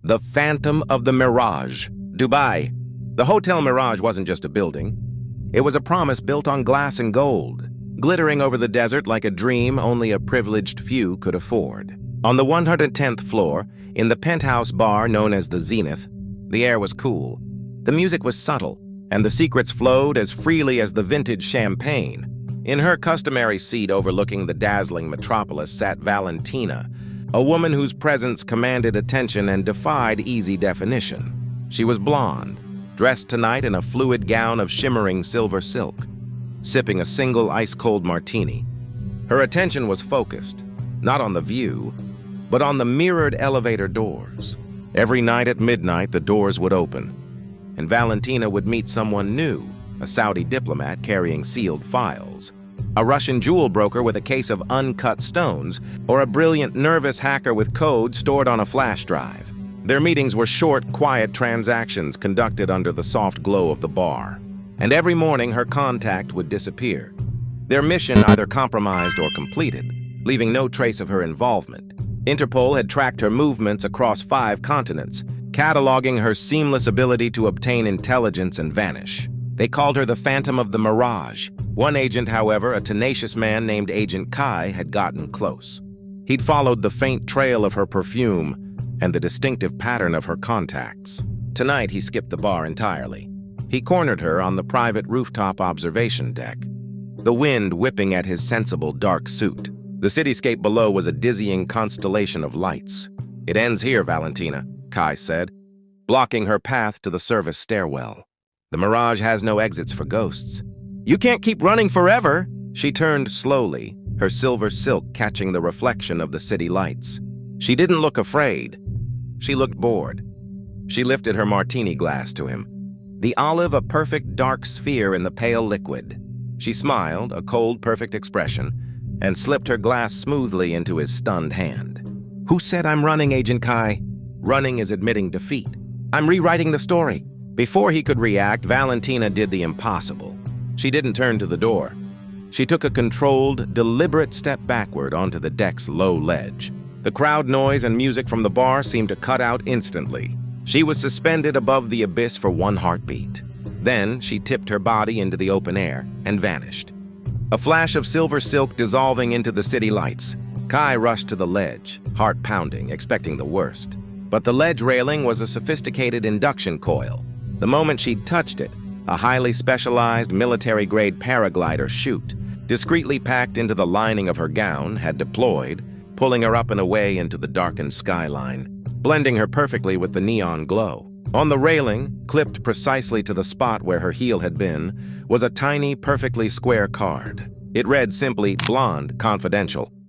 The Phantom of the Mirage, Dubai. The Hotel Mirage wasn't just a building. It was a promise built on glass and gold, glittering over the desert like a dream only a privileged few could afford. On the 110th floor, in the penthouse bar known as the Zenith, the air was cool. The music was subtle, and the secrets flowed as freely as the vintage champagne. In her customary seat overlooking the dazzling metropolis sat Valentina, a woman whose presence commanded attention and defied easy definition. She was blonde, dressed tonight in a fluid gown of shimmering silver silk, sipping a single ice-cold martini. Her attention was focused, not on the view, but on the mirrored elevator doors. Every night at midnight, the doors would open, and Valentina would meet someone new, a Saudi diplomat carrying sealed files, a Russian jewel broker with a case of uncut stones, or a brilliant, nervous hacker with code stored on a flash drive. Their meetings were short, quiet transactions conducted under the soft glow of the bar. And every morning, her contact would disappear, their mission either compromised or completed, leaving no trace of her involvement. Interpol had tracked her movements across 5 continents, cataloging her seamless ability to obtain intelligence and vanish. They called her the Phantom of the Mirage. One agent, however, a tenacious man named Agent Kai, had gotten close. He'd followed the faint trail of her perfume and the distinctive pattern of her contacts. Tonight, he skipped the bar entirely. He cornered her on the private rooftop observation deck, the wind whipping at his sensible dark suit. The cityscape below was a dizzying constellation of lights. "It ends here, Valentina," Kai said, blocking her path to the service stairwell. "The Mirage has no exits for ghosts." "You can't keep running forever." She turned slowly, her silver silk catching the reflection of the city lights. She didn't look afraid. She looked bored. She lifted her martini glass to him, the olive a perfect dark sphere in the pale liquid. She smiled, a cold, perfect expression, and slipped her glass smoothly into his stunned hand. "Who said I'm running, Agent Kai?" "Running is admitting defeat. I'm rewriting the story." Before he could react, Valentina did the impossible. She didn't turn to the door. She took a controlled, deliberate step backward onto the deck's low ledge. The crowd noise and music from the bar seemed to cut out instantly. She was suspended above the abyss for 1 heartbeat. Then she tipped her body into the open air and vanished. A flash of silver silk dissolving into the city lights. Kai rushed to the ledge, heart pounding, expecting the worst. But the ledge railing was a sophisticated induction coil. The moment she'd touched it, a highly specialized military-grade paraglider chute, discreetly packed into the lining of her gown, had deployed, pulling her up and away into the darkened skyline, blending her perfectly with the neon glow. On the railing, clipped precisely to the spot where her heel had been, was a tiny, perfectly square card. It read simply, "Blonde, Confidential."